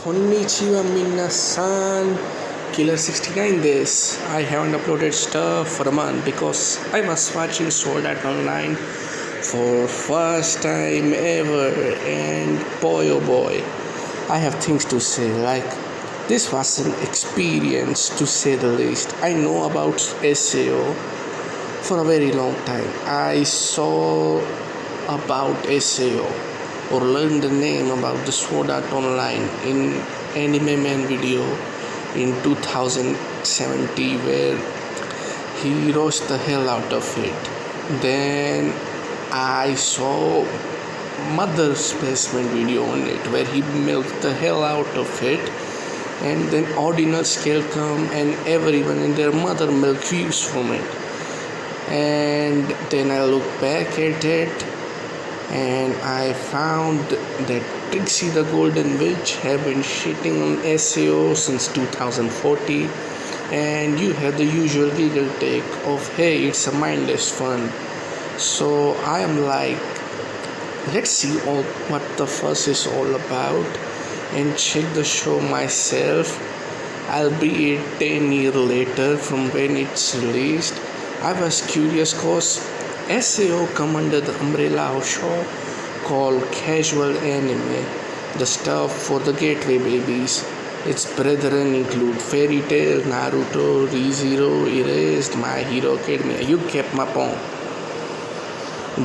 Konnichiwa minasan, Killer 69 this. I haven't uploaded stuff for a month because I was watching Sword Art Online for first time ever, and boy oh boy, I have things to say. Like, this was an experience to say the least. I know about SAO for a very long time. I saw about SAO or learned the name about the Sword Art Online in Anime Man video in 2017 where he roast the hell out of it. Then I saw Mother's Basement video on it where he milked the hell out of it, and then Ordinal Scale come and everyone and their mother milk views from it. And then I look back at it and I found that Trixie the Golden Witch have been shitting on SAO since 2014, and you have the usual giggle take of hey, it's a mindless fun. So I am like, let's see what the fuss is all about and check the show myself, albeit 10 years later from when it's released. I was curious cause SAO come under the umbrella of show called casual anime, the stuff for the gateway babies. Its brethren include Fairy Tail, Naruto, ReZero, Erased, My Hero Academia. You kept my point.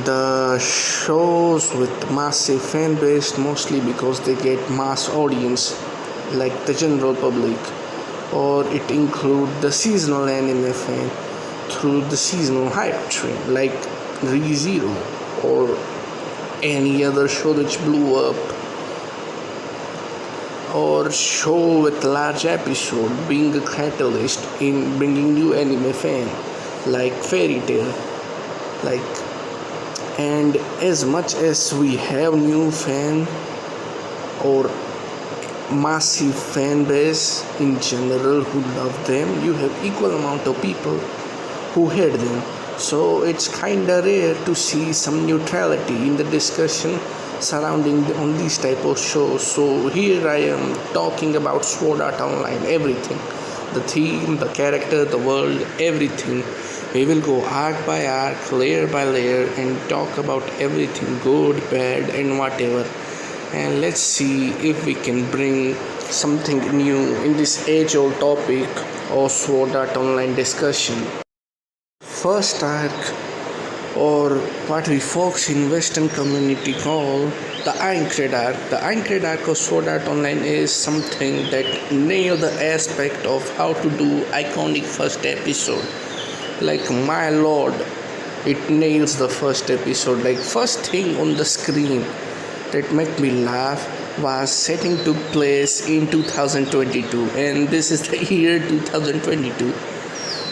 The shows with massive fan base mostly because they get mass audience like the general public, or it include the seasonal anime fan through the seasonal hype train like ReZero or any other show which blew up, or show with large episode being a catalyst in bringing new anime fan like Fairy Tail. And as much as we have new fan or massive fan base in general who love them, you have equal amount of people who hate them. So it's kinda rare to see some neutrality in the discussion surrounding on these type of shows. So here I am talking about Sword Art Online, everything, the theme, the character, the world, everything. We will go arc by arc, layer by layer, and talk about everything, good, bad, and whatever. And let's see if we can bring something new in this age-old topic of Sword Art Online discussion. First arc, or what we folks in Western community call the Aincrad arc. The Aincrad arc of Sword Art Online is something that nails the aspect of how to do iconic first episode. Like, my lord, it nails the first episode. Like, first thing on the screen that made me laugh was setting took place in 2022, and this is the year 2022.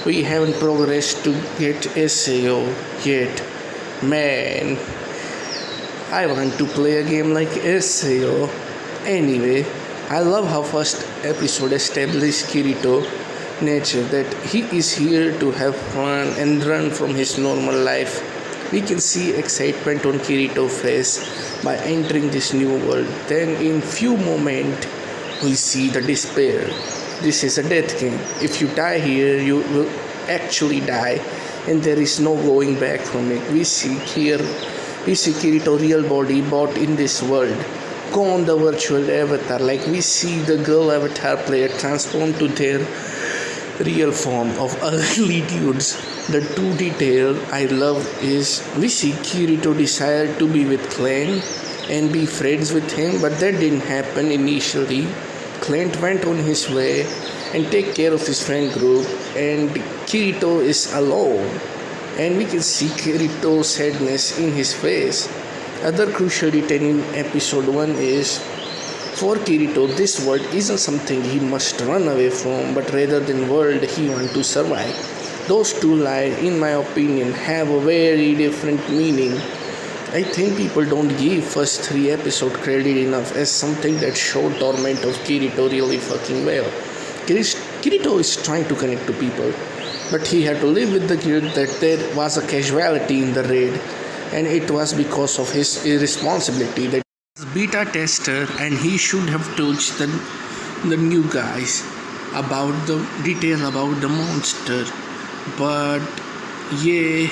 We haven't progressed to get SAO yet. Man, I want to play a game like SAO. Anyway, I love how first episode established Kirito nature, that he is here to have fun and run from his normal life. We can see excitement on Kirito's face by entering this new world. Then in few moments we see the despair. This is a death game. If you die here, you will actually die, and there is no going back from it. We see Kirito's real body bought in this world go on the virtual avatar. Like, we see the girl avatar player transform to their real form of ugly dudes. The 2 detail I love is we see Kirito desire to be with Clint and be friends with him, but that didn't happen initially. Clint went on his way and take care of his friend group, and Kirito is alone, and we can see Kirito's sadness in his face. Other crucial detail in episode 1 is, for Kirito, this world isn't something he must run away from, but rather than world he wants to survive. Those two lines, in my opinion, have a very different meaning. I think people don't give first 3 episode credit enough as something that showed torment of Kirito really fucking well. Kirito is trying to connect to people, but he had to live with the guilt that there was a casualty in the raid, and it was because of his irresponsibility that beta tester, and he should have told the new guys about the detail about the monster, but yeah,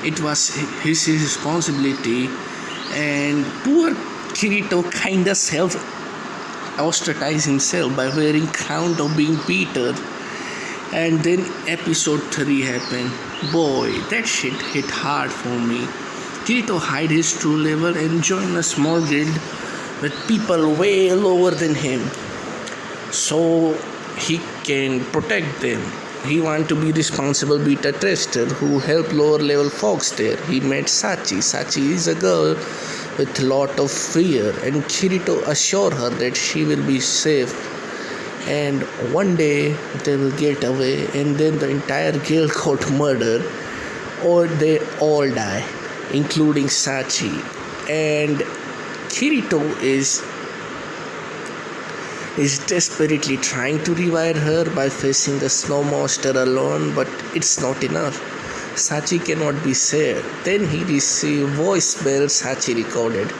it was his responsibility, and poor Kirito kinda self ostracized himself by wearing crown of being Peter. And then episode 3 happened. Boy, that shit hit hard for me. Kirito hid his true level and joined a small guild with people way lower than him, so he can protect them. He wanted to be responsible beta tester who helped lower level folks there. He met Sachi. Sachi is a girl with lot of fear, and Kirito assured her that she will be safe and one day they will get away, and then the entire guild got murdered or they all die, including Sachi. And Kirito is desperately trying to revive her by facing the snow monster alone, but it's not enough. Sachi cannot be saved. Then he received voicemail Sachi recorded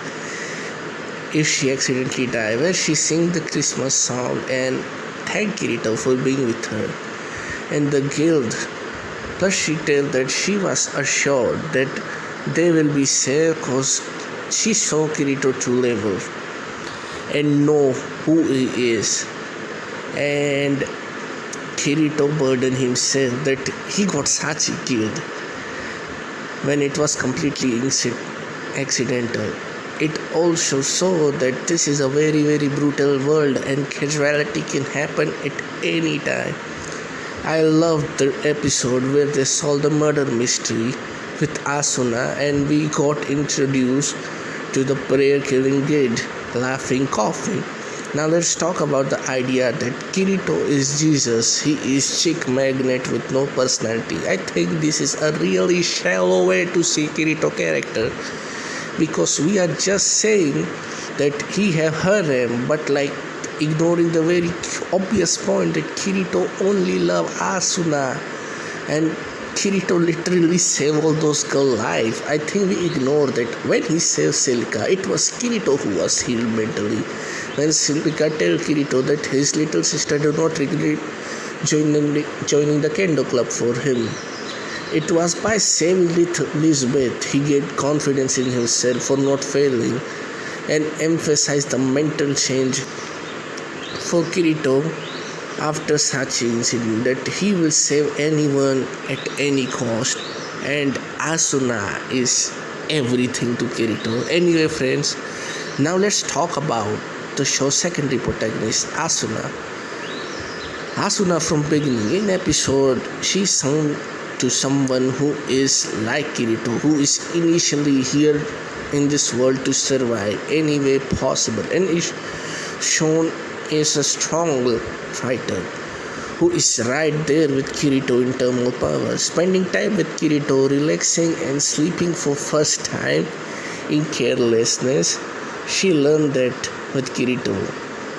if she accidentally died, where she sings the Christmas song and thank Kirito for being with her and the guild. Plus she tells that she was assured that they will be safe because she saw Kirito true level and know who he is. And Kirito burdened himself that he got Sachi killed when it was completely accidental. It also shows that this is a very very brutal world and casualty can happen at any time. I loved the episode where they solved the murder mystery with Asuna and we got introduced to the prayer killing guild, laughing, coughing. Now let's talk about the idea that Kirito is Jesus. He is chick magnet with no personality. I think this is a really shallow way to see Kirito character, because we are just saying that he have harem, but like ignoring the very obvious point that Kirito only love Asuna and Kirito literally saved all those girls' life. I think we ignore that when he saved Celica, it was Kirito who was healed mentally. When Celica tell Kirito that his little sister do not regret joining the Kendo Club for him, it was by saving Elizabeth he gained confidence in himself for not failing and emphasized the mental change for Kirito after Sachi incident, that he will save anyone at any cost, and Asuna is everything to Kirito. Anyway friends, now let's talk about the show's secondary protagonist, Asuna. Asuna from beginning in episode, she sung to someone who is like Kirito, who is initially here in this world to survive any way possible, and is shown as a strong fighter who is right there with Kirito in terms of power, spending time with Kirito, relaxing and sleeping for first time in carelessness. She learned that with Kirito.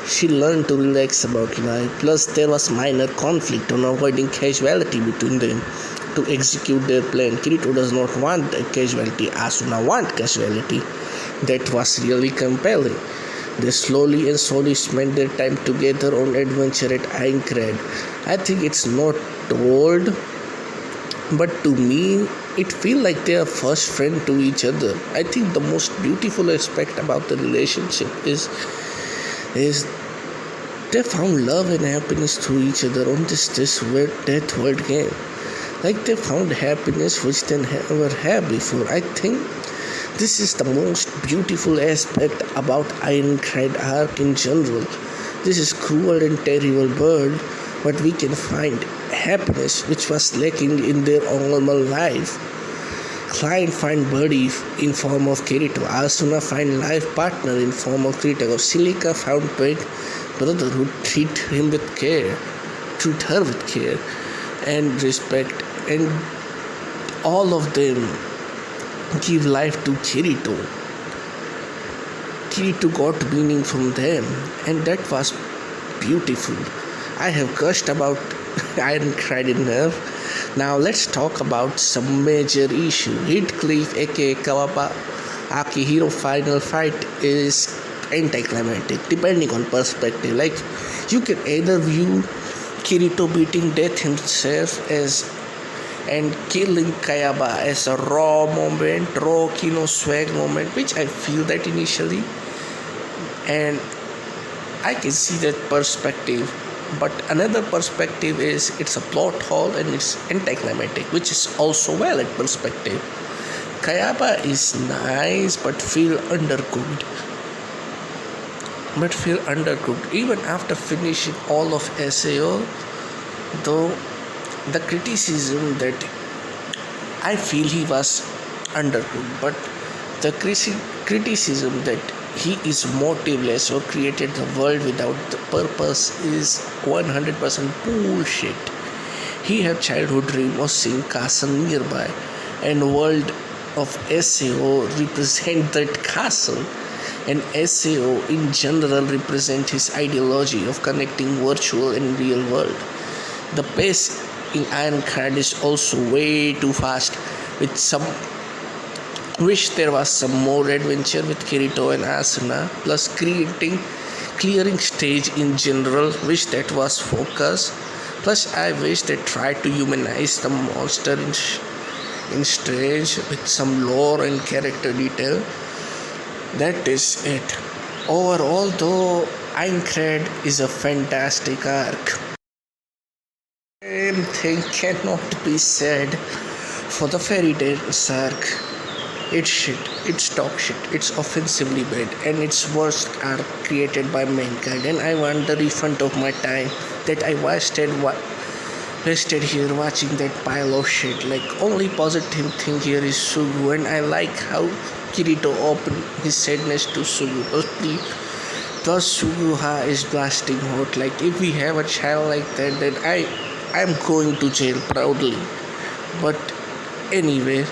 She learned to relax about life. Plus there was minor conflict on avoiding casualty between them to execute their plan. Kirito does not want a casualty, Asuna want casualty. That was really compelling. They slowly and slowly spent their time together on adventure at Aincrad. I think it's not told, but to me it feels like they are first friend to each other. I think the most beautiful aspect about the relationship is they found love and happiness through each other on this weird death world game. Like they found happiness which they never had before. I think this is the most beautiful aspect about Aincrad arc in general. This is cruel and terrible world, but we can find happiness which was lacking in their normal life. Client find buddy in form of Kirito. Asuna find life partner in form of Kirito. Celica found pet brother who treat her with care and respect, and all of them give life to Kirito. Kirito got meaning from them, and that was beautiful. I have gushed about Aincrad enough. Now let's talk about some major issue. Heathcliff aka Kawaba Akihiro final fight is anticlimactic depending on perspective. Like, you can either view Kirito beating death himself as and killing Kayaba as a raw moment, raw Kino swag moment, which I feel that initially, and I can see that perspective. But another perspective is it's a plot hole and it's anticlimactic, which is also valid perspective. Kayaba is nice but feel undercooked. Even after finishing all of SAO, though the criticism that I feel he was undercooked, but the criticism that he is motiveless or created the world without the purpose is 100% bullshit. He had childhood dream of seeing castle nearby, and world of SAO represent that castle, and SAO in general represent his ideology of connecting virtual and real world. The pace in Aincrad is also way too fast, with some wish there was some more adventure with Kirito and Asuna, plus clearing stage in general, wish that was focus. Plus I wish they tried to humanize the monster in stage with some lore and character detail. That is it. Overall though, Aincrad is a fantastic arc. Same thing cannot be said for the Fairy Tales arc. It's shit, it's dog shit, it's offensively bad, and it's worst arc created by mankind, and I want the refund of my time that I wasted here watching that pile of shit. Like, only positive thing here is Sugu, and I like how Kirito opened his sadness to Sugu. Plus Suguha is blasting hot. Like, if we have a child like that, then I'm going to jail proudly. But anyway,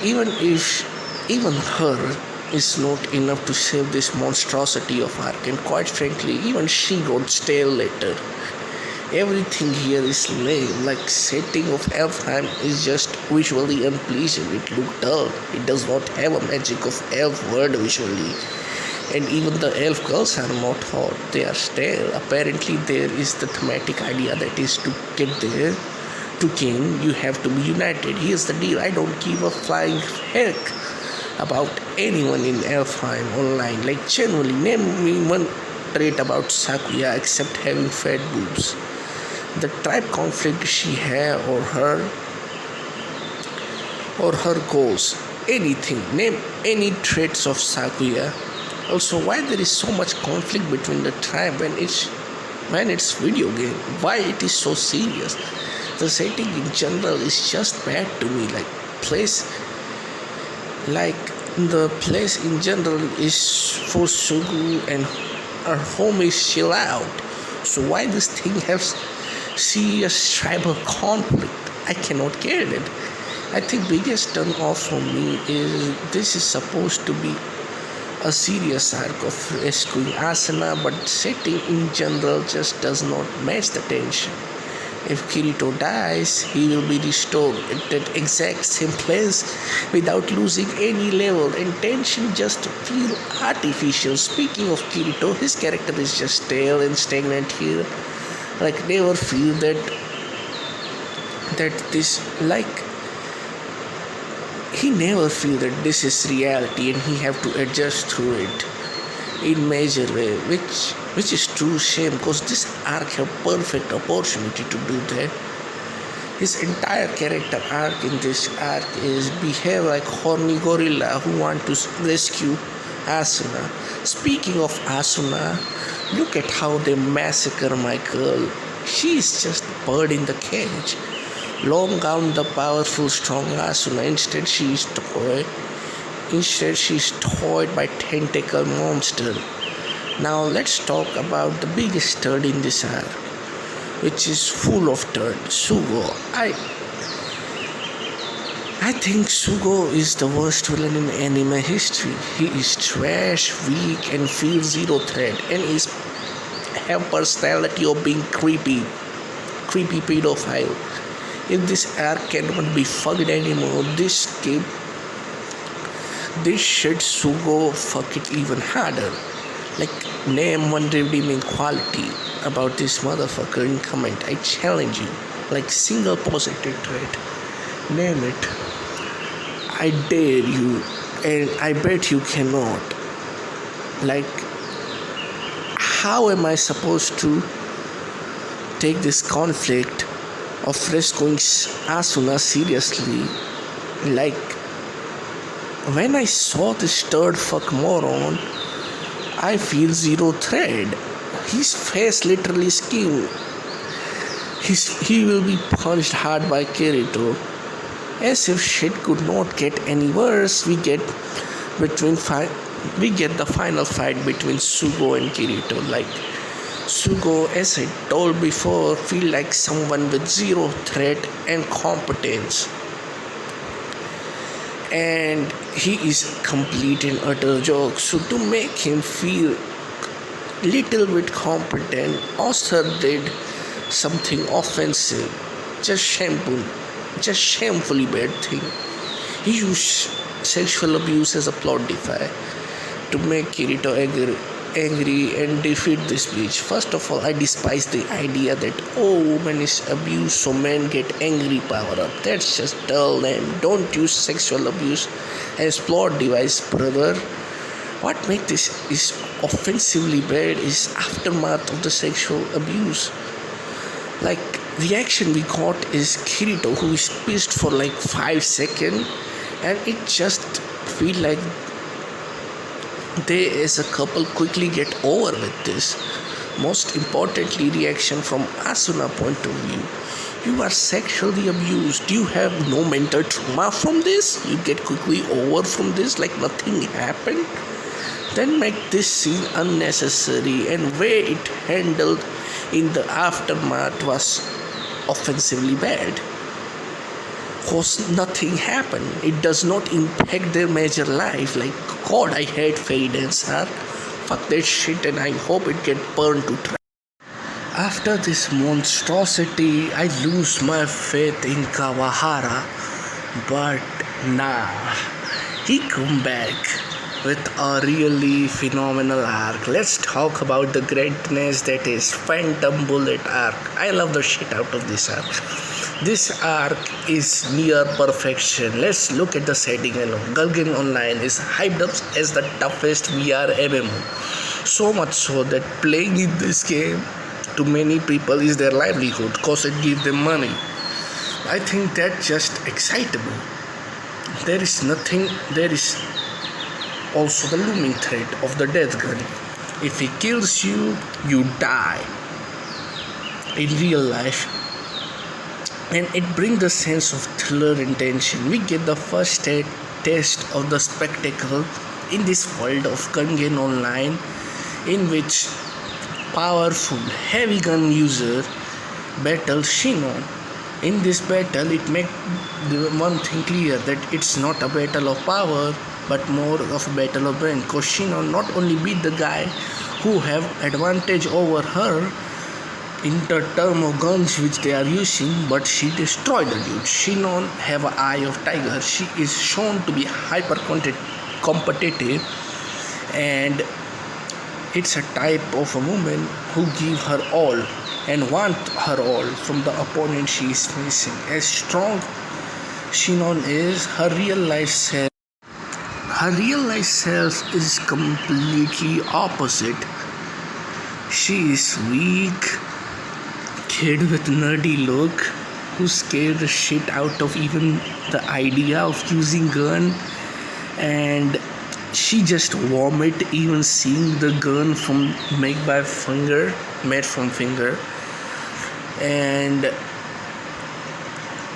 even her is not enough to save this monstrosity of arc, and quite frankly, even she got stale later. Everything here is lame. Like, setting of Elfheim is just visually unpleasing. It looks dull. It does not have a magic of elf world visually. And even the elf girls are not hot. They are stale. Apparently there is the thematic idea that is to get there to king, you have to be united. Here's the deal. I don't give a flying heck about anyone in Elfheim online. Like, genuinely, name me one trait about Sakuya except having fat boobs. The tribe conflict she had, or her goals. Anything. Name any traits of Sakuya. Also, why there is so much conflict between the tribe when it's video game? Why it is so serious? The setting in general is just bad to me. The place in general is for Sugu, and her home is chill out. So why this thing have serious tribal conflict? I cannot get it. I think biggest turn off for me is this is supposed to be a serious arc of rescuing Asuna, but setting in general just does not match the tension. If Kirito dies, he will be restored at that exact same place without losing any level, and tension just feel artificial. Speaking of Kirito, his character is just stale and stagnant here. Like, never feel that this, like, he never feel that this is reality and he have to adjust through it in major way, which is true shame, because this arc have perfect opportunity to do that. His entire character arc in this arc is behave like horny gorilla who want to rescue Asuna. Speaking of Asuna, look at how they massacre my girl. She is just a bird in the cage. Long gone the powerful strong Asuna. Instead she is toyed by tentacle monster. Now let's talk about the biggest turd in this arc, which is full of turd, Sugo. I think Sugo is the worst villain in anime history. He is trash, weak, and feels zero threat, and is have personality of being creepy pedophile. If this arc cannot be fucked anymore, this this shit Sugo fuck it even harder. Like, name one redeeming quality about this motherfucker in comment. I challenge you. Like, single positive trait. Name it. I dare you. And I bet you cannot. Like, how am I supposed to take this conflict of rescuing Asuna seriously? Like, when I saw this third fuck moron, I feel zero thread. His face literally skewed. He will be punched hard by Kirito. As if shit could not get any worse, we get the final fight between Sugo and Kirito. Like, Sugo, as I told before, feel like someone with zero threat and competence. And he is complete and utter joke. So to make him feel little bit competent, Arthur did something offensive. Just shamefully bad thing. He used sexual abuse as a plot device to make Kirito angry and defeat this bitch. First of all, I despise the idea that woman is abused so men get angry power up. That's just dull, and don't use sexual abuse as plot device, brother. What makes this is offensively bad is aftermath of the sexual abuse. Like, the action we got is Kirito who is pissed for like 5 seconds, and it just feel like they as a couple quickly get over with this. Most importantly, reaction from Asuna point of view. You are sexually abused. You have no mental trauma from this. You get quickly over from this like nothing happened. Then make this scene unnecessary, and way it handled in the aftermath was offensively bad. Cause nothing happened. It does not impact their major life. Like, God, I hate fairy dancer. Fuck that shit, and I hope it get burned to trash. After this monstrosity, I lose my faith in Kawahara, but nah, he come back with a really phenomenal arc. Let's talk about the greatness that is Phantom Bullet arc. I love the shit out of this arc. This arc is near perfection. Let's look at the setting alone. Gurgen Online is hyped up as the toughest VR MMO. So much so that playing in this game to many people is their livelihood because it gives them money. I think that's just excitable. There is also the looming threat of the death gun. If he kills you, you die. In real life. And it brings the sense of thriller and tension. We get the first taste of the spectacle in this world of gun game online, in which powerful heavy gun user battles Shinon. In this battle, it makes one thing clear, that it's not a battle of power, but more of a battle of brain. Because Shinon not only beat the guy who have advantage over her in the term of guns which they are using, but she destroyed the dude. Shinon have an eye of tiger. She is shown to be hyper competitive, and it's a type of a woman who give her all and want her all from the opponent she is facing. As strong Shinon is, her real life self is completely opposite. She is weak kid with nerdy look who scared the shit out of even the idea of using gun, and she just vomit even seeing the gun made from finger. And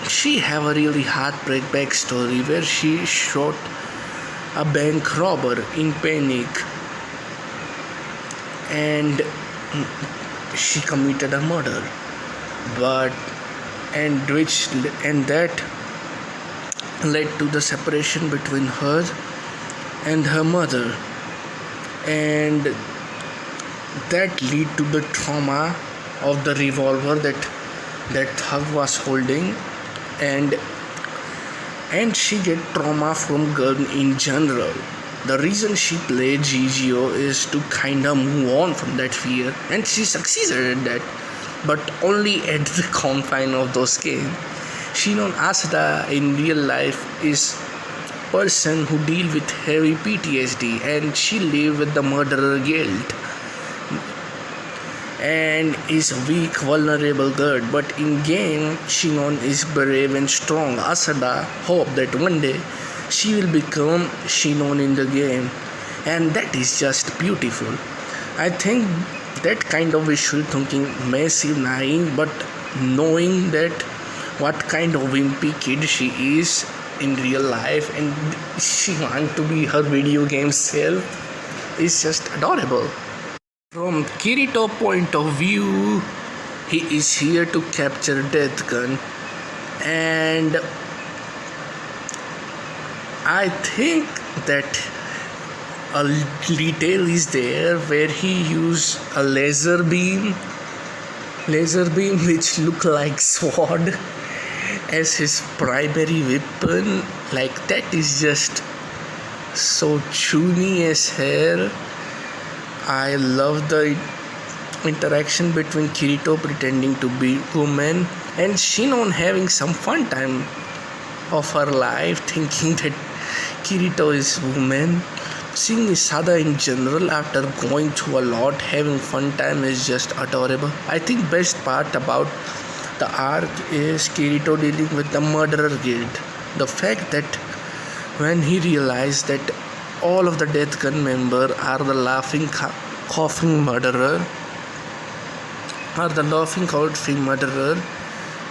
she have a really heartbreak backstory where she shot a bank robber in panic, and she committed a murder, and that led to the separation between her and her mother, and that lead to the trauma of the revolver that thug was holding. And and she get trauma from gun in general. The reason she played GGO is to kinda move on from that fear, and she succeeded at that, but only at the confine of those games. Shinon Asada in real life is person who deal with heavy PTSD, and she live with the murderer guilt and is a weak, vulnerable girl. But in game, Shinon is brave and strong. Asada hope that one day she will become Shinon in the game, and that is just beautiful. I think that kind of visual thinking may seem naive, but knowing that what kind of wimpy kid she is in real life and she want to be her video game self is just adorable. From Kirito point of view, he is here to capture Death Gun, and I think that a detail is there where he used a laser beam which look like sword as his primary weapon. Like, that is just so chuny as hell. I love the interaction between Kirito pretending to be woman and Shinon having some fun time of her life thinking that Kirito is woman. Seeing Isada in general after going through a lot, having fun time is just adorable. I think best part about the arc is Kirito dealing with the murderer guilt. The fact that when he realized that all of the Death Gun members are the coughing murderer,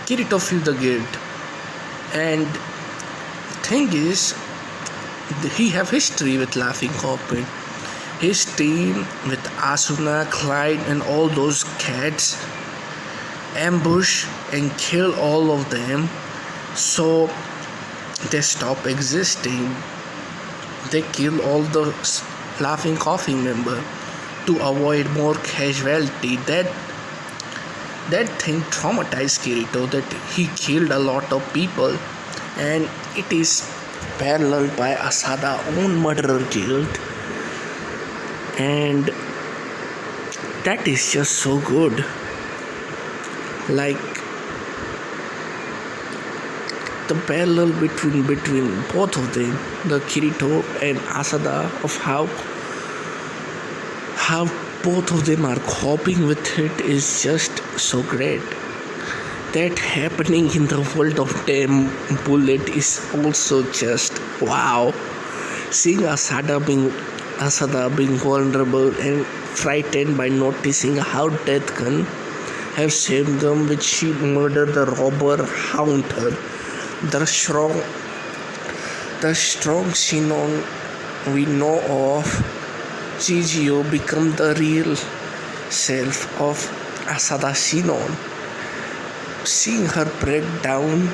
Kirito feel the guilt. And thing is, he have history with Laughing Coffin. His team with Asuna, Clyde and all those cats ambush and kill all of them, so they stop existing. They kill all the Laughing Coffin member to avoid more casualty. That thing traumatized Kirito, that he killed a lot of people, and it is paralleled by Asada's own murderer guilt, and that is just so good. Like, the parallel between both of them, the Kirito and Asada, of how both of them are coping with it is just so great. That happening in the world of Damn Bullet is also just wow. Seeing Asada being vulnerable and frightened by noticing how Death Gun have same gun which she murdered the robber Haunter. The strong Shinon we know of GGO become the real self of Asada Shinon. Seeing her break down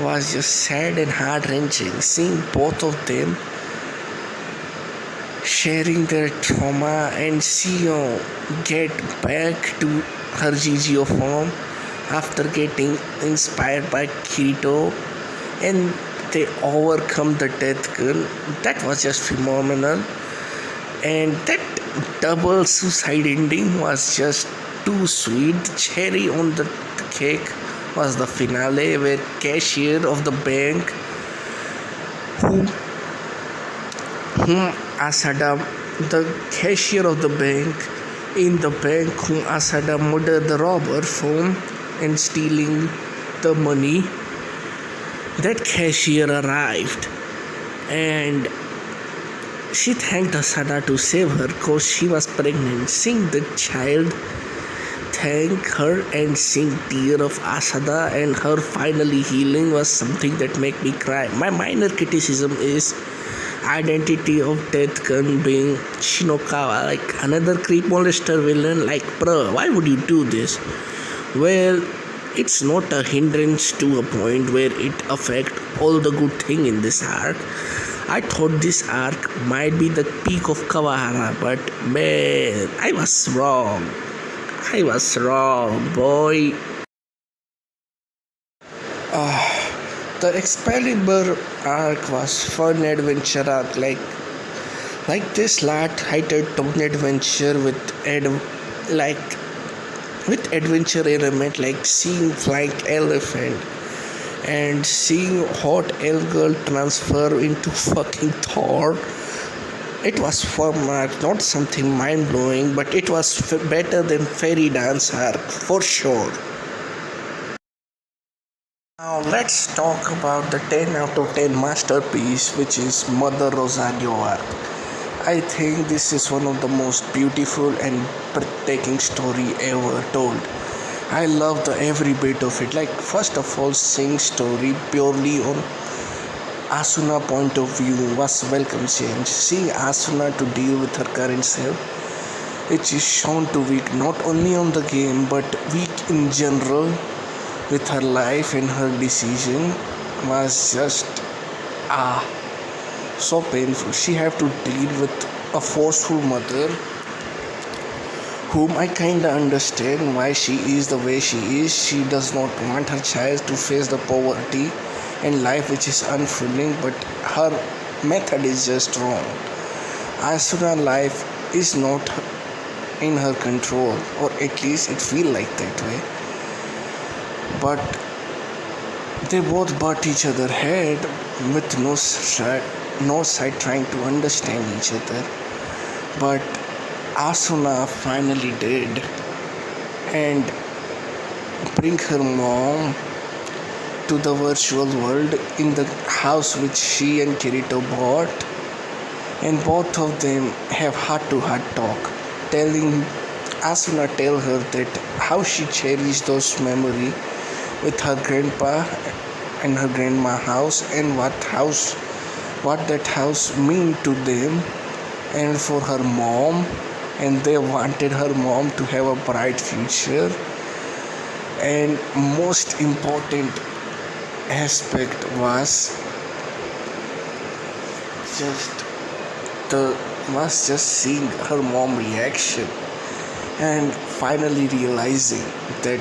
was just sad and heart-wrenching. Seeing both of them sharing their trauma and Shion get back to her GGO form after getting inspired by Kirito and they overcome the Death Gun, that was just phenomenal. And that double suicide ending was just too sweet. The cherry on the cake was the finale where cashier of the bank whom Asada, the cashier of the bank in the bank whom Asada murdered the robber from and stealing the money, that cashier arrived and she thanked Asada to save her because she was pregnant. Seeing the child thank her and seeing tear of Asada and her finally healing was something that made me cry. My minor criticism is identity of Death Gun being Shinokawa, like another creep molester villain. Like, bruh, why would you do this? Well, it's not a hindrance to a point where it affect all the good thing in this arc. I thought this arc might be the peak of Kawahara, but man, I was wrong, boy. The Excalibur arc was fun adventure arc like this light-hearted tone adventure like with adventure element like seeing flying elephant and seeing hot elf girl transfer into fucking Thor. It was fun arc, not something mind blowing, but it was better than fairy dance arc for sure. Now let's talk about the 10 out of 10 masterpiece, which is Mother Rosario arc. I think this is one of the most beautiful and breathtaking story ever told. I love the every bit of it. Like first of all, seeing story purely on Asuna point of view was welcome change. Seeing Asuna to deal with her current self, which is shown to weak not only on the game but weak in general with her life and her decision was just so painful. She had to deal with a forceful mother whom I kinda understand why she is the way she is. She does not want her child to face the poverty and life which is unfulfilling, but her method is just wrong. Asuna life is not in her control, or at least it feel like that way. But they both butt each other head with no side trying to understand each other. But Asuna finally did and bring her mom to the virtual world in the house which she and Kirito bought, and both of them have heart-to-heart talk, telling Asuna tell her that how she cherished those memories with her grandpa and her grandma house and what that house mean to them and for her mom, and they wanted her mom to have a bright future. And most important aspect was just seeing her mom reaction and finally realizing that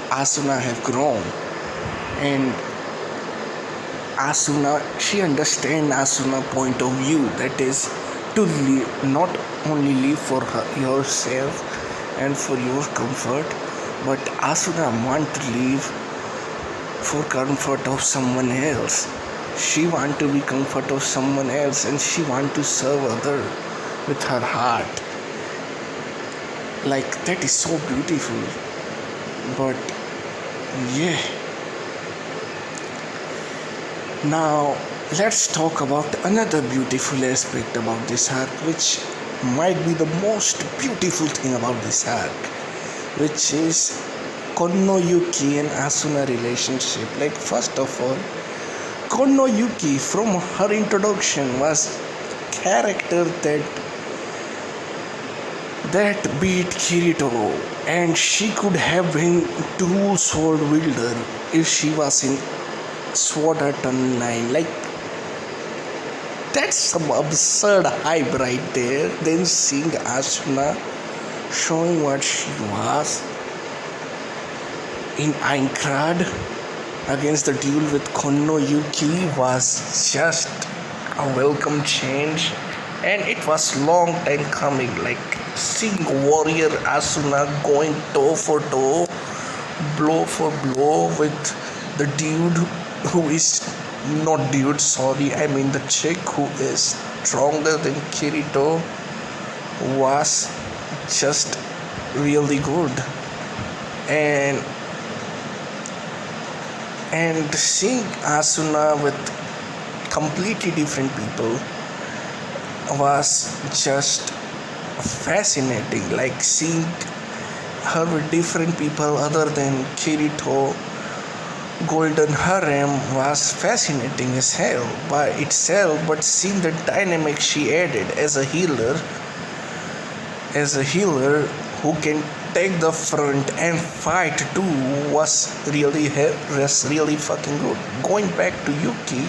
Asuna have grown, and she understand Asuna point of view, that is to live, not only live for yourself and for your comfort, but Asuna want to live for comfort of someone else. She want to be comfort of someone else, and she want to serve other with her heart. Like that is so beautiful. But yeah, now let's talk about another beautiful aspect about this arc, which might be the most beautiful thing about this arc, which is Konno Yuki and Asuna relationship. Like first of all, Konno Yuki from her introduction was character that beat Kirito, and she could have been dual sword wielder if she was in Sword Art Online. Like that's some absurd hype right there. Then seeing Asuna showing what she was in Aincrad against the duel with Konno Yuki was just a welcome change, and it was long time coming. Like seeing warrior Asuna going toe for toe, blow for blow with the dude who is not dude, sorry, I mean the chick who is stronger than Kirito was just really good. And seeing Asuna with completely different people was just fascinating. Like seeing her with different people other than Kirito Golden Harem was fascinating as hell by itself, but seeing the dynamic she added as a healer who can take the front and fight too was really fucking good. Going back to Yuki,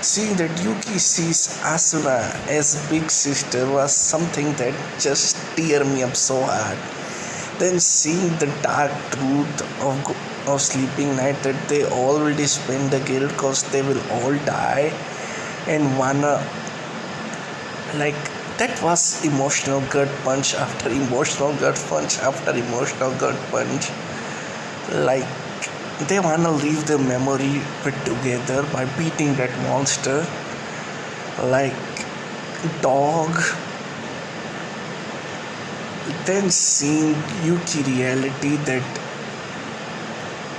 seeing that Yuki sees Asuna as big sister was something that just tear me up so hard. Then seeing the dark truth of sleeping night, that they already spend the guilt cause they will all die, and wanna, like, that was emotional gut punch after emotional gut punch after emotional gut punch. Like, they wanna leave the memory put together by beating that monster. Like, dog. Then seeing Yuki reality, that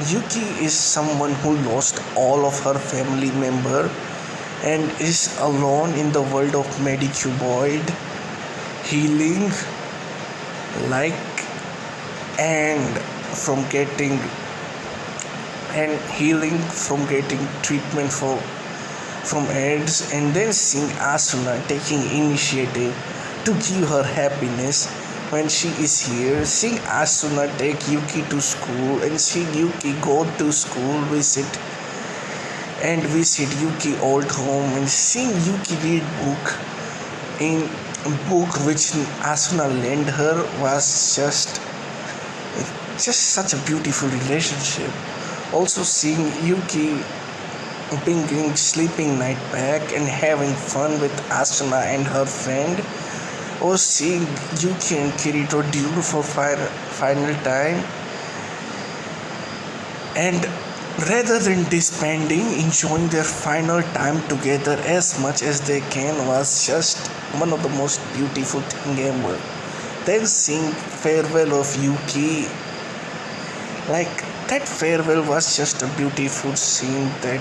Yuki is someone who lost all of her family member and is alone in the world of Medicuboid, healing, like, and from getting treatment from AIDS, and then seeing Asuna taking initiative to give her happiness when she is here, seeing Asuna take Yuki to school and seeing Yuki go to school, visit Yuki old home, and seeing Yuki read book which Asuna lent her, was just such a beautiful relationship. Also seeing Yuki bringing sleeping night back and having fun with Asuna and her friend, or seeing Yuki and Kirito duel for final time, and rather than disbanding, enjoying their final time together as much as they can, was just one of the most beautiful thing ever. Then seeing farewell of Yuki, like, that farewell was just a beautiful scene, that,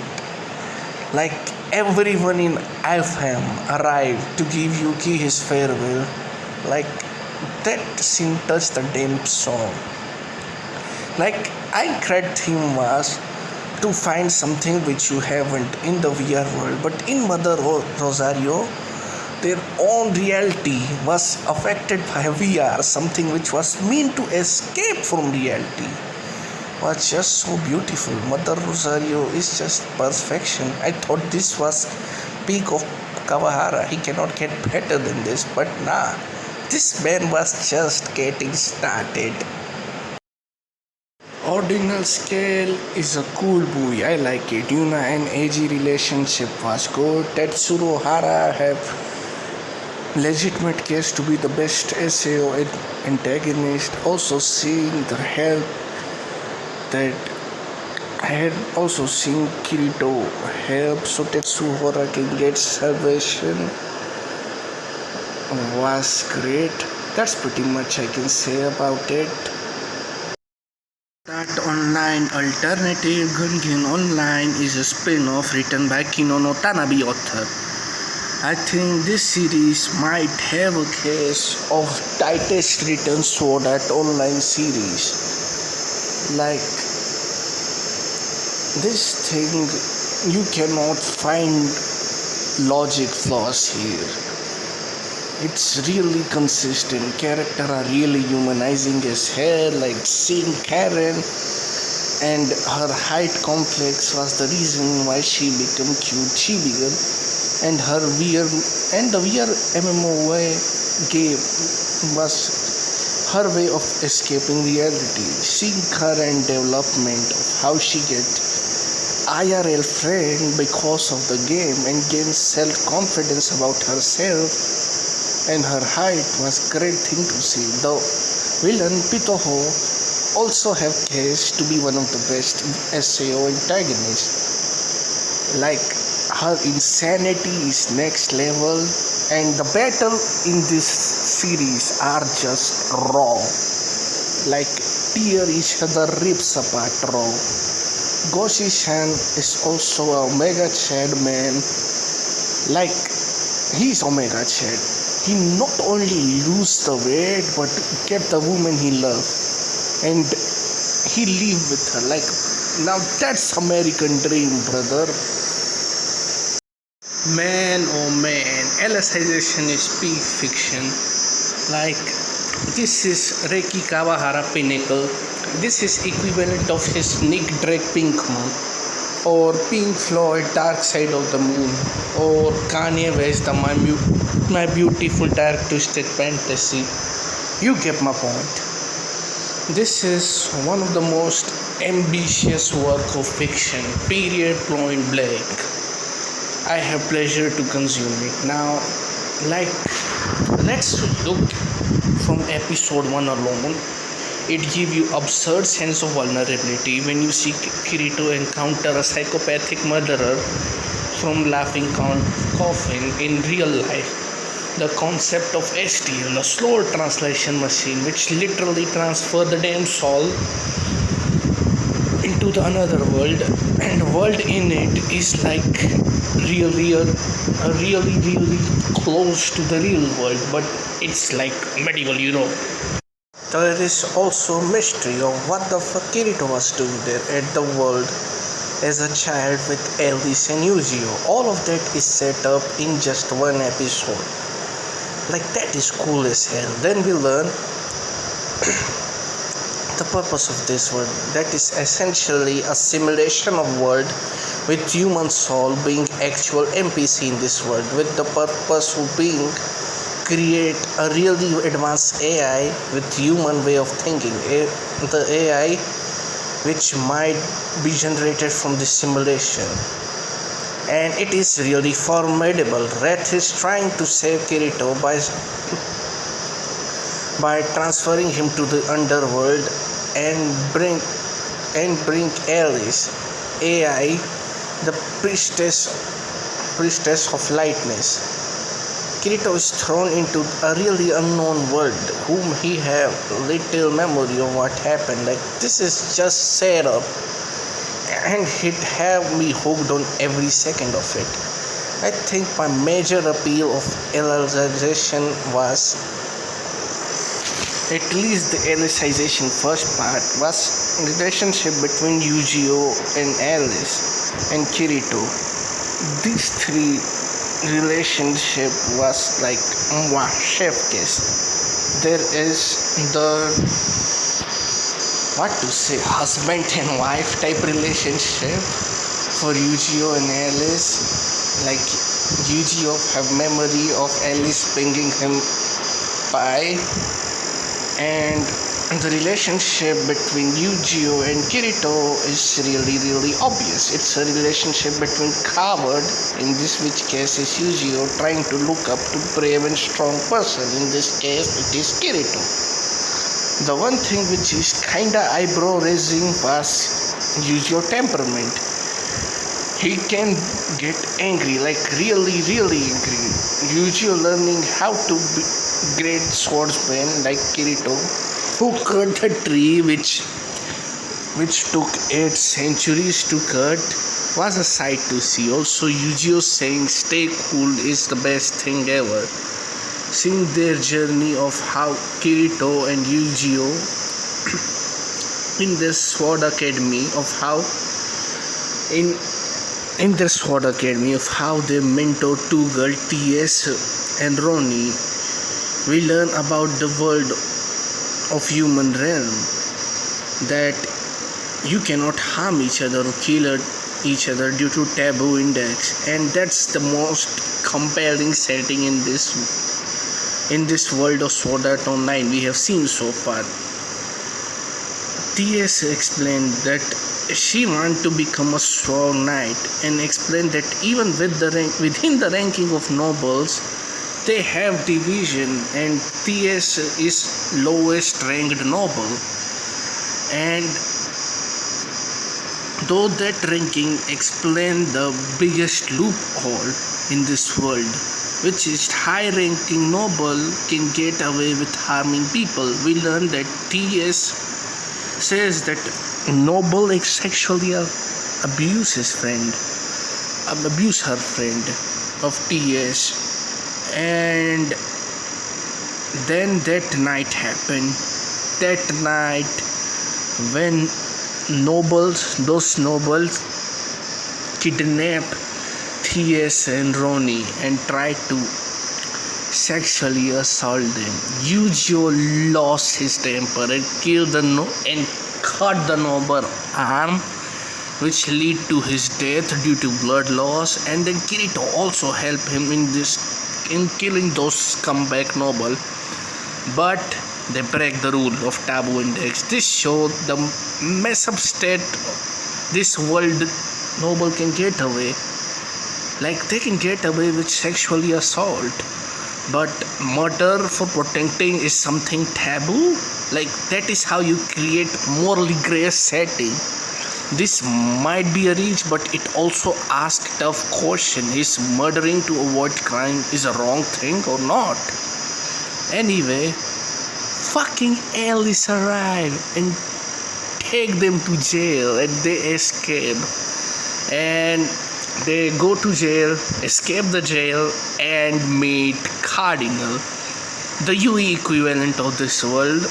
like, everyone in Alfheim arrived to give Yuki his farewell. Like, that scene touched the damn song. Like, Aincrad theme was to find something which you haven't in the VR world, but in Mother Rosario, their own reality was affected by VR, something which was meant to escape from reality. Was just so beautiful. Mother Rosario is just perfection. I thought this was peak of Kawahara. He cannot get better than this, but nah, this man was just getting started. Ordinal Scale is a cool movie. I like it. Yuna and Eiji relationship was good. Tetsuro Hara have legitimate case to be the best SAO antagonist. Also seeing the help that I had also seen Kirito help so Tetsuhara can get salvation was great. That's pretty much I can say about it. That Online Alternative GGO Online is a spin-off written by Kino no Tanabe author. I think this series might have a case of tightest written Sword Art Online series. Like, this thing, you cannot find logic flaws here. It's really consistent. Characters are really humanizing as hell. Like, seeing Karen and her height complex was the reason why she became cute. She began, and the VR MMO game was her way of escaping reality. Seeing her and development of how she get IRL friend because of the game and gain self-confidence about herself and her height was great thing to see. The villain Pitoho also have case to be one of the best SAO antagonists. Like, her insanity is next level, and the battle in this series are just raw. Like, tear each other ribs apart raw. Goshi-chan is also a Omega Chad man. Like, he's Omega Chad. He not only lose the weight but get the woman he loved, and he live with her. Like, now that's American dream, brother. Man, oh man, Alicization is peak fiction. Like, this is Reiki Kawahara pinnacle. This is equivalent of his Nick Drake Pink Moon, or Pink Floyd Dark Side of the Moon, or Kanye West the My Beautiful Dark Twisted Fantasy. You get my point. This is one of the most ambitious work of fiction, period point blank. I have pleasure to consume it. Now, like, let's look from episode 1 alone. It gives you absurd sense of vulnerability when you see Kirito encounter a psychopathic murderer from laughing coffin in real life. The concept of STL, a slow translation machine, which literally transfers the damn soul into the another world, and world in it is like really close to the real world, but it's like medieval Europe. There is also mystery of what the fuck Kirito was doing there at the world as a child with Alice and Yuzio. All of that is set up in just one episode. Like, that is cool as hell. Then we learn the purpose of this world. That is essentially a simulation of world with human soul being actual NPC in this world, with the purpose of being create a really advanced AI with human way of thinking. The AI which might be generated from this simulation. And it is really formidable. Wrath is trying to save Kirito by transferring him to the underworld and bring Alice, AI, the priestess of lightness. Kirito is thrown into a really unknown world, whom he have little memory of what happened. Like, this is just set up, and it have me hooked on every second of it. I think my major appeal of Alicization was, at least the Alicization first part, was relationship between Yuzio and Alice and Kirito. These three relationship was like chef kiss. There is the husband and wife type relationship for Yuzio and Alice. Like, Yuzio have memory of Alice bringing him pie, and the relationship between Yuzio and Kirito is really obvious. It's a relationship between coward, in this which case is Yuzio, trying to look up to brave and strong person. In this case it is Kirito. The one thing which is kinda eyebrow raising was Yuzio temperament. He can get angry, like really angry. Yuzio learning how to be great swordsman like Kirito, who cut the tree which took 8 centuries to cut, was a sight to see. Also, Yuzio saying stay cool is the best thing ever. Seeing their journey of how Kirito and Yuzio in their sword academy, of how in their sword academy, of how they mentor two girls, TS and Ronnie. We learn about the world of human realm, that you cannot harm each other or kill each other due to taboo index, and that's the most compelling setting in this world of Sword Art Online we have seen so far. TS explained that she wanted to become a strong knight, and explained that even within the ranking of nobles, they have division, and TS is lowest ranked noble. And though that ranking explains the biggest loophole in this world, which is high ranking noble can get away with harming people, we learn that TS says that noble sexually abuse her friend of TS. And then that night happened. That night when those nobles kidnapped TS and Ronnie and tried to sexually assault them. Yuzio lost his temper and cut the noble arm, which lead to his death due to blood loss. And then Kirito also helped him in killing those scumbag noble, but they break the rule of taboo index. This showed the mess up state this world noble can get away. Like they can get away with sexually assault, but murder for protecting is something taboo. Like that is how you create morally gray setting. This might be a reach, but it also asks tough question: is murdering to avoid crime is a wrong thing or not? Anyway, fucking Alice arrive and take them to jail, and they escape. And they go to jail, escape the jail, and meet Cardinal, the UE equivalent of this world.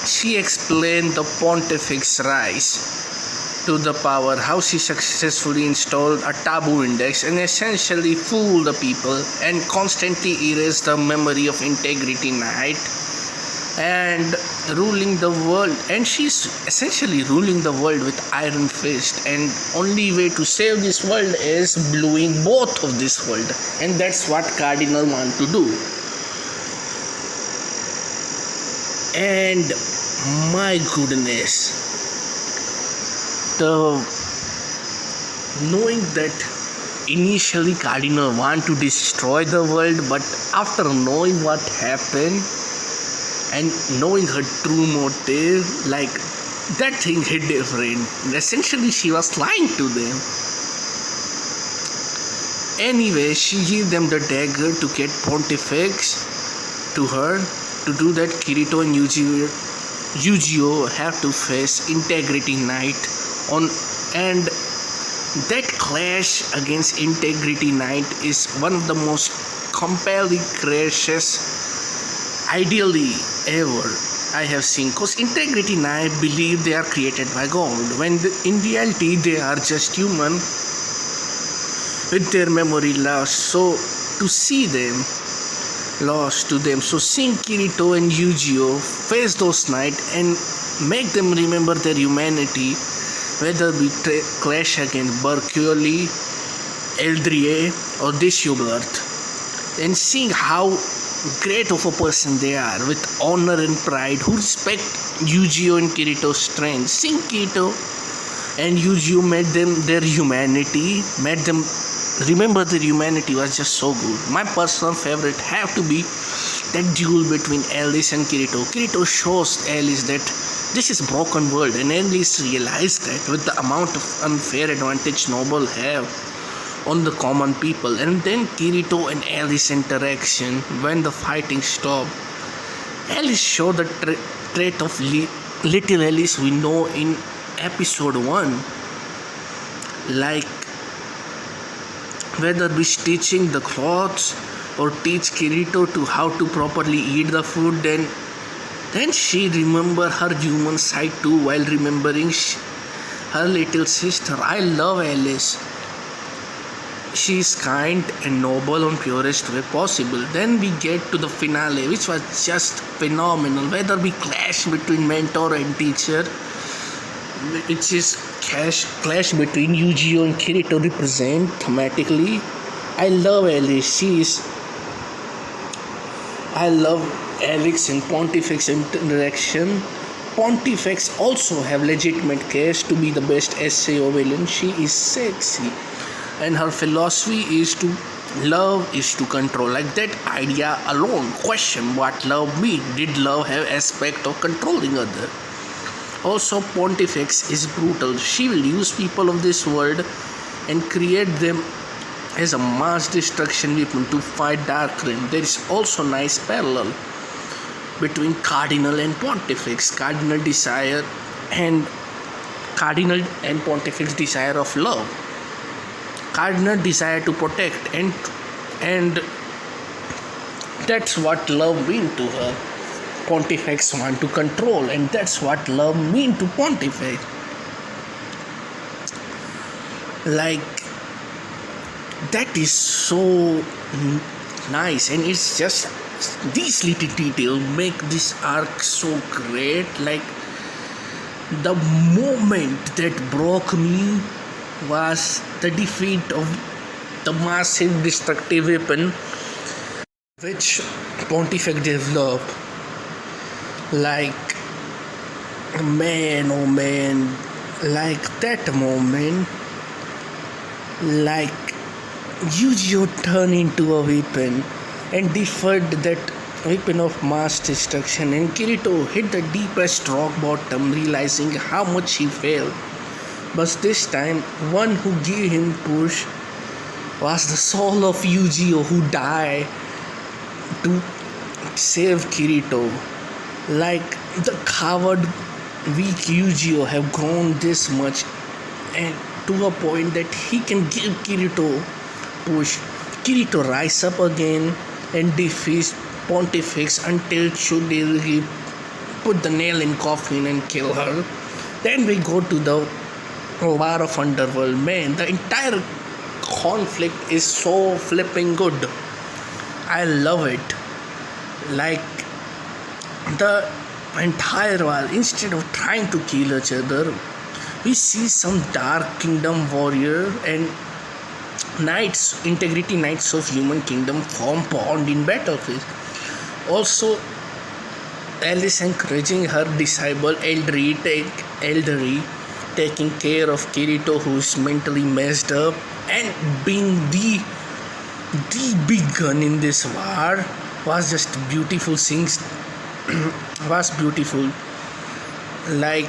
She explained the Pontifex rise to the power, how she successfully installed a taboo index and essentially fooled the people and constantly erased the memory of Integrity Night and ruling the world. And she's essentially ruling the world with iron fist, and only way to save this world is blowing both of this world, and that's what Cardinal want to do. And my goodness, the knowing that initially Cardinal want to destroy the world, but after knowing what happened and knowing her true motive, like that thing hit different. Essentially she was lying to them. Anyway, she gave them the dagger to get Pontifex to her. To do that, Kirito and GGO have to face Integrity Knight on, and that clash against Integrity Knight is one of the most compelling crashes ideally ever I have seen, because Integrity Knight believe they are created by God, when in reality they are just human with their memory lost. So to see them lost to them, so seeing Kirito and Yu-Gi-Oh face those knights and make them remember their humanity, whether we clash against Berkeley, Eldrie or Dishubert, and seeing how great of a person they are with honor and pride, who respect Yu-Gi-Oh and Kirito's strength. Seeing Kirito and Yu-Gi-Oh made them their humanity, made them remember their humanity, was just so good. My personal favorite have to be that duel between Alice and Kirito. Kirito shows Alice that this is broken world, and Alice realized that with the amount of unfair advantage noble have on the common people. And then Kirito and Alice interaction, when the fighting stopped, Alice showed the trait of little Alice we know in episode 1, like whether we stitching the clothes or teach Kirito to how to properly eat the food, then she remember her human side too while remembering her little sister. I love Alice. She is kind and noble on purest way possible. Then we get to the finale, which was just phenomenal. Whether we clash between mentor and teacher, which is clash between Yu-Gi-Oh and Kirito represent thematically. I love Alice. I love Alex and Pontifex interaction. Pontifex also have legitimate case to be the best SAO villain. She is sexy, and her philosophy is to love is to control. Like that idea alone question what love means. Did love have aspect of controlling other? Also, Pontifex is brutal. She will use people of this world and create them as a mass destruction weapon to fight Darkrim. There is also nice parallel between Cardinal and Pontifex. Cardinal and Pontifex desire of love. Cardinal desire to protect, and that's what love means to her. Pontifex want to control, and that's what love mean to Pontifex. Like that is so nice, and it's just these little details make this arc so great. Like the moment that broke me was the defeat of the massive destructive weapon which Pontifex developed. Like, man, oh man, like that moment, like Yu-Gi-Oh turned into a weapon and deferred that weapon of mass destruction, and Kirito hit the deepest rock bottom, realizing how much he failed. But this time, one who gave him push was the soul of Yu-Gi-Oh who died to save Kirito. Like, the coward, weak Yu-Gi-Oh have grown this much, and to a point that he can give Kirito push. Kirito rise up again and defeats Pontifex until Chudiri put the nail in coffin and kill her. Then we go to the War of Underworld. Man, the entire conflict is so flipping good. I love it. Like, the entire war, instead of trying to kill each other, we see some Dark Kingdom warrior and knights, integrity knights of human kingdom form bond in battlefield. Also, Alice encouraging her disciple Eldery taking care of Kirito, who's mentally messed up, and being the big gun in this war was just beautiful things. Was beautiful. Like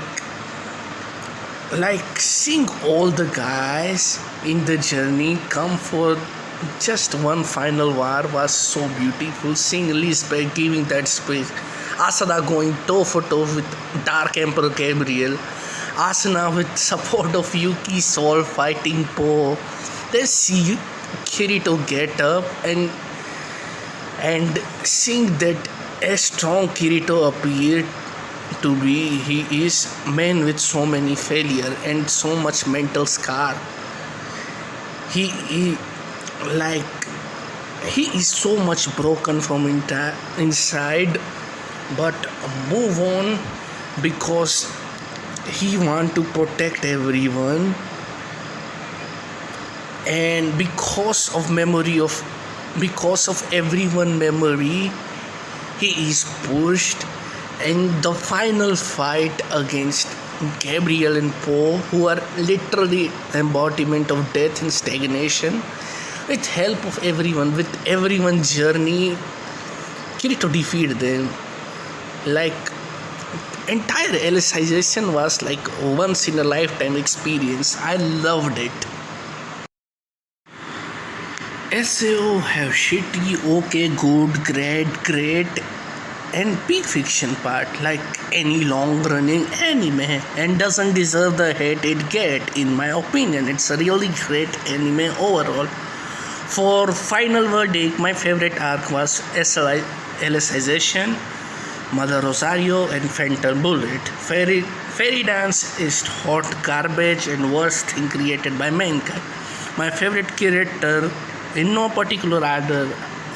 seeing all the guys in the journey come for just one final war was so beautiful. Seeing Lisbeth giving that speech, Asada going toe for toe with Dark Emperor Gabriel, Asuna with support of Yuki Soul fighting Po. Then see Kirito get up and seeing that a strong Kirito appeared to be, he is man with so many failure and so much mental scar. He is so much broken from inside, but move on because he want to protect everyone, and because of everyone memory, he is pushed. And the final fight against Gabriel and Poe, who are literally embodiment of death and stagnation, with help of everyone, with everyone's journey, Kirito defeated them. Like, entire Alicization was like once in a lifetime experience. I loved it. SAO have shitty, okay, good, great and peak fiction part like any long running anime, and doesn't deserve the hate it get. In my opinion, it's a really great anime overall. For final verdict, my favorite arc was Alicization, Mother Rosario and Phantom Bullet. Fairy Dance is hot garbage and worst thing created by mankind. My favorite character in no particular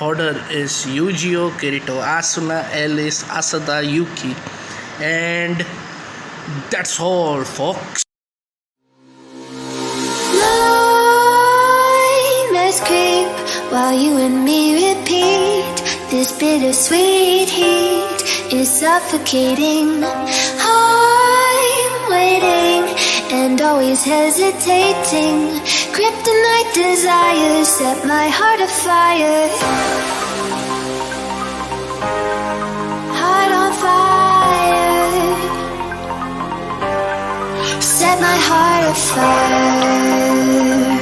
order is Yu-Gi-Oh, Kirito, Asuna, Alice, Asada, Yuki, and that's all, folks. Nightmares creep while you and me repeat. This bittersweet heat is suffocating. I'm waiting and always hesitating. Kryptonite desires set my heart afire. Heart on fire. Set my heart afire.